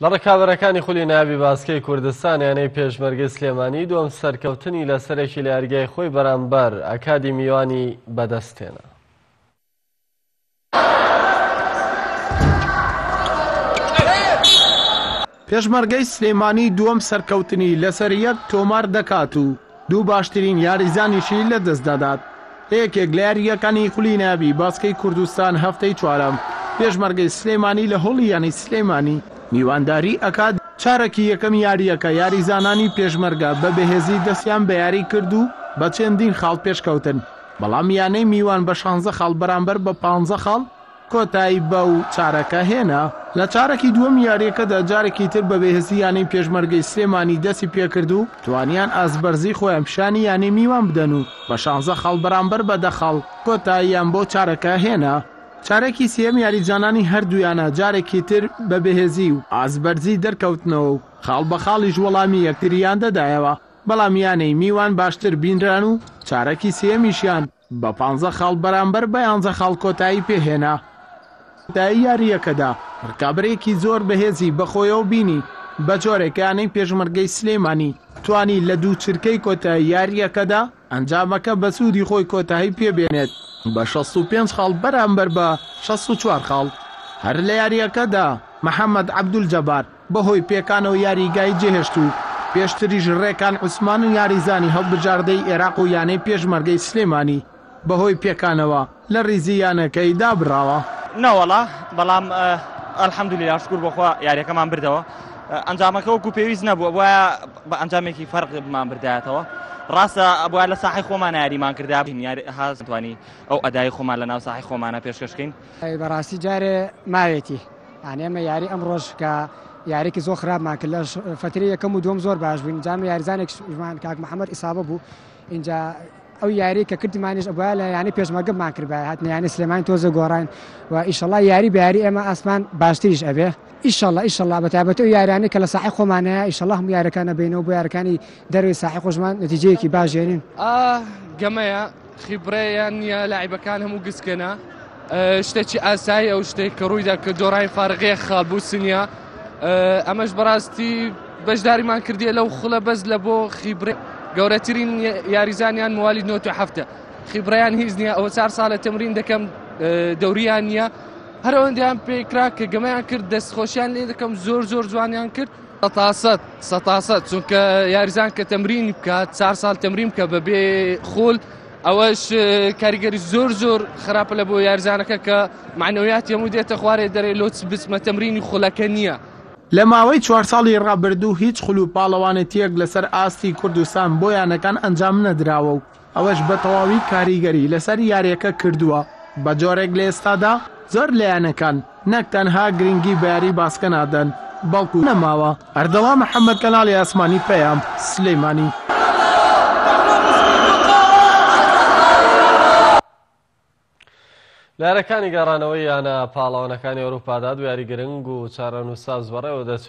لە ڕکابەرەکانی خولی ناوی باسکەی کوردستان یانەی پێشمەرگەی سلێمانی دووەم سەرکەوتنی لەسەرێکی لە یاریگای خۆی بەرامبەر ئەکادی میوانی بەدەستێنا. پێشمەرگەی سلێمانی دووەم سەرکەوتنی لەسەر یەک تۆمار دەکات و دوو باشترین یاریزانیشی لەدەستدادات. یەکێک لە یاریەکانی خولی ناوی باسکەی کوردستان هەفتەی چوارەم پێشمەرگەی سلێمانی لە هەوڵی یانی سلێمانی میوانداری ئەکات. چارەکی یەکەم یاریەکە یاریزانانی پێشمەرگە بە بەهێزی دەستیان بە یاری کرد و بە چەندین خاڵ پێشکەوتن، بەڵام یانەی میوان بە 16 خاڵ بەرامبەر بە 15 خاڵ کۆتایی بە و چارەکە هێنا. لە چارەکی دووەم یاریەکەدا جارێکی تر بە بەهێزی یانەی پێشمەرگەی سلێمانی دەستی پێکرد و توانیان ئازبەرزی خۆیان پیشانی یانەی میوان بدەن و بە 16 خاڵ بەرامبەر بە 10 خاڵ کۆتاییان بۆ چارەکە هێنا. چارێکی سێم یاریجانانی هەردوویانە جارێکی تر بە بەهێزی و ئازبەرزی دەرکەوتنەوە و خاڵ بە خاڵیش وەڵامی یەکتریان دەدایەوە، بەڵام یانەی میوان باشتر بینران و چارەکی سێمیشیان بە 15 خاڵ بەرامبەر بە 11 خاڵ کۆتایی پێهێنا. دای یاریەکەدا ڕکابەرێکی زۆر بەهێزی بەخۆیەوە بینی بە جۆرێکیانەی پێشمەرگەی سلێمانی توانی لە دوو چرکەی کۆتایی یاریەکەدا ئەنجامەکە بە سوودی خۆی کۆتایی پێبێنێت بە 65 خاڵ بەرامبەر بە 64 خاڵ. هەر لە یاریەکەدا محەممەد عەبدولجەبار بەهۆی پێکانەوە یاریگای جێهێشت و پێشتریش ڕێکان عوسمان و یاریزانی هەڵبژاردەی عێراق و یانەی پێشمەرگەی سلێمانی بەهۆی پێکانەوە لە ڕیزی یانەکەی دابراوە. نەوەڵا بەڵام ئەلحەمدولیلا شکر بۆخوا یاریەکەمان بردەوە. ئەنجامەکە وەکو پێویست نەبووە، بۆیە بە ئەنجامێکی فەرقمان بردایەتەوە. ڕاستە بۆە لە ساحی خۆمان یاریمان کردا هازتوانی ئەو ئەدای خۆمان لە ناو ساحی خۆمانە پێشکەشکەین. بەڕاستی جارێ ماوێتی ئەمە یاری ئەم ڕۆژ کە یاریکی زۆر خراپمان کرد لە فتری یەکەم و دووەم زۆر باش بووین. جام یاریزانێکمان کاک محەممەد ئیسابە بوو اینجا ئەو یاری کە کردمانیش ئەبووە لە یانی پێشمەرگەمان کرد هاتنە یانی سلێمانی تۆزە گۆڕین و ئیشەڵڵا یاری بە یاری ئێمە ئاسمان باشتریش ئەبێ ئیشەڵڵا بەتابەتەوە یاریانەی کە لە ساحی خۆمانەیە ئیشەڵڵا هەموو یاریەکانە بینەوە بۆ یاریەکانی دەروی ساحی خۆشمان نەتیجەیەکی باشێنین. گەمەیە خیبرەیان نییە لاعیبەکان هەموو گسکەنە شتێکی ئاسایی ئەو شتێک کە ڕوویدا کە دۆڕای فارغەیە خاڵبوو سنیە ئەمەش بەڕاستی بەشداریمان کردیە لەو خڵە بەس لە بۆ خیبرێ گەورەترین یاریزانیان موالی 97 خیبرەیان هیچ نییە. ئەوە 4 ساڵە تەمرین دەکەم دەوریان نییە. هەر ئەوەندەیان پێکرا کە گەمەیان کرد دەستخۆشیان لێ دەکەم زۆر جوانیان کرد 100 چونکە یاریزان کە تەمرین بکات 4 ساڵ تەمرین بکە بەبێ خۆل ئەوەش کاریگەری زۆر خراپە لە بۆ یاریزانەکە کە معنەویات هەموو دێتە خوارێ دەرێ لۆچ بچمە تەمرینی خۆلەکە نییە. لە ماوەی 4 ساڵی ڕابردوو هیچ خول و پاڵەوانێتیەک لەسەر ئاستی کوردستان بۆ یانەکان ئەنجام نەدراوە و ئەوەش بە تەواوی کاریگەری لەسەر یاریەکە کردووە. بە جۆرێک لە ئێستادا زۆر لە یانەکان نەک تەنها گرنگی بە یاری باسکە نادەن بەڵکو نەماوە. ئەردەڵا محەممەد کەناڵی ئاسمانی پەیام سلێمانی. لارەکانی گەڕانەوەی یانە پاڵەوانەکانی ئەوروپادا دوو یاری گرنگ و چارەنووساز بەڕێوە دەچێت.